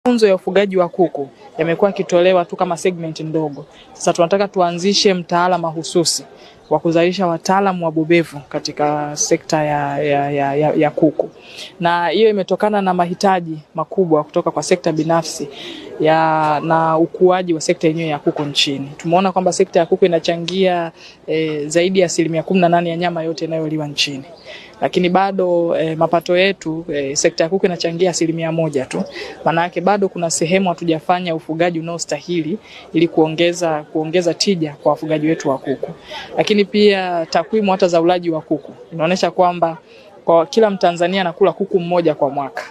Mafunzo ya ufugaji wa kuku yamekuwa yakitolewa tu kama segment ndogo. Sasa tunataka tuanzishe mtaala mahususi wa kuzalisha wataalamu wabobevu katika sekta ya kuku. Na hiyo imetokana na mahitaji makubwa kutoka kwa sekta binafsi na ukuaji wa sekta yenyewe ya kuku nchini. Tumeona kwamba sekta ya kuku inachangia zaidi ya 18% ya nyama yote inayoliwa nchini. Lakini bado mapato yetu sekta ya kuku inachangia 1% tu. Maana yake bado kuna sehemu hatujafanya ufugaji unaostahili ili kuongeza tija kwa wafugaji wetu wa kuku. Lakini pia takwimu hata za ulaji wa kuku inaonyesha kwamba kwa kila Mtanzania anakula kuku mmoja kwa mwaka.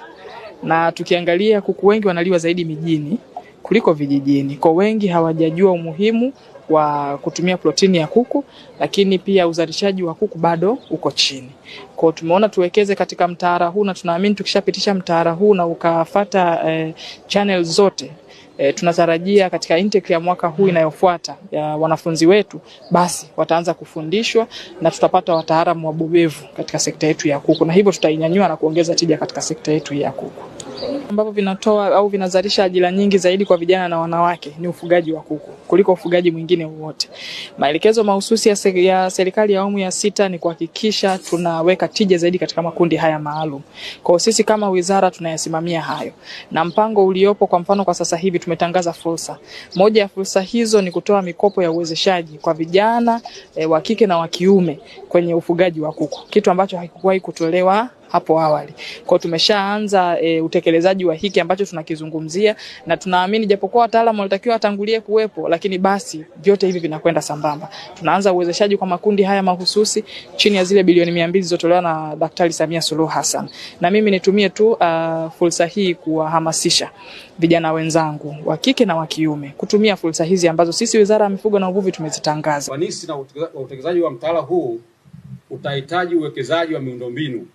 Na tukiangalia kuku wengi wanaliwa zaidi mijini kuliko vijijini. Kwa wengi hawajajua umuhimu wa kutumia protini ya kuku, lakini pia uzalishaji wa kuku bado uko chini. Kwa tumeona tuwekeze katika mtaala huu, na tunaamini tukishapitisha mtaala huu na ukafuata channel zote, tunatarajia katika intake ya mwaka huu inayofuata ya wanafunzi wetu basi wataanza kufundishwa na tutapata wataalamu wabobevu katika sekta yetu ya kuku, na hivyo tutainyanyua na kuongeza tija katika sekta yetu ya kuku. Ambapo vinatoa au vinazalisha ajira nyingi zaidi kwa vijana na wanawake ni ufugaji wa kuku kuliko ufugaji mwingine wote. Maelekezo mahususi ya serikali ya awamu ya 6 ni kuhakikisha tunaweka tija zaidi katika makundi haya maalum. Kwa sisi kama wizara tunayasimamia hayo. Na mpango uliopo, kwa mfano kwa sasa hivi tumetangaza fursa. Moja ya fursa hizo ni kutoa mikopo ya uwezeshaji kwa vijana wa kike na wa kiume kwenye ufugaji wa kuku. Kitu ambacho hakikuwahi kutolewa hapo awali. Kwa tumeshaanza utekelezaji wa hiki ambacho tunakizungumzia, na tunaamini japokuwa wataalamu walitakiwa watangulie kuwepo, lakini basi vyote hivi vinakwenda sambamba. Tunaanza uwezeshaji kwa makundi haya mahususi chini ya zile bilioni 200 zilizotolewa na Daktari Samia Suluhu Hassan. Na mimi nitumie tu fursa hii kuwahamasisha vijana wenzangu wa kike na wa kiume kutumia fursa hizi ambazo sisi Wizara ya Mifugo na Uvuvi tumezitangaza. Ufanisi na utekelezaji wa mtaala huu utahitaji uwekezaji wa miundombinu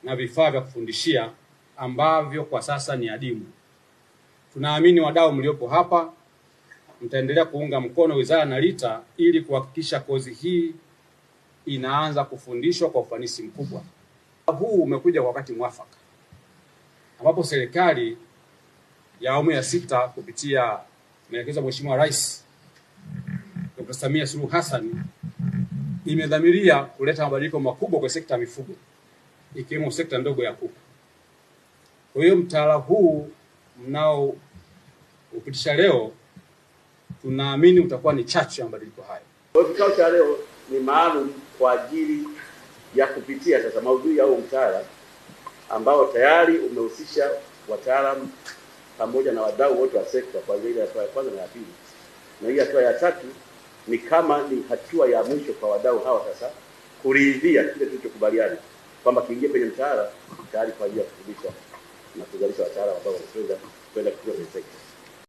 na vifaa vya kufundishia ambavyo kwa sasa ni adimu. Tunaamini wadau mliopo hapa mtaendelea kuunga mkono wizara na RITA ili kuhakikisha kozi hii inaanza kufundishwa kwa ufanisi mkubwa. Huu umekuja kwa wakati mwafaka, ambapo serikali ya awamu ya 6 kupitia maelekezo ya Mheshimiwa Rais Dr. Samia Suluhu Hassan imedhamiria kuleta mabadiliko makubwa kwa sekta ya mifugo, ikiwemo sekta ndogo ya kuku. Kwa hiyo mtaala huu mnao upitisha leo tunaamini utakuwa ni chachu ya mabadiliko hayo. Kwa hiyo kikao cha leo ni maalum kwa ajili ya kupitia sasa maudhui au mtaala ambao tayari umehusisha wataalamu pamoja na wadau wote wa sekta kwa ile hatua ya kwanza na ya pili. Na hii hatua ya 3 ni kama ni hatua ya mwisho kwa wadau hawa sasa kuridhia kile tulichokubaliana kwamba kiingie kwenye mtaala tayari kwa ajili ya kufundisha na kuzalisha wataalamu ambao wanaweza kwenda kutoa sekta.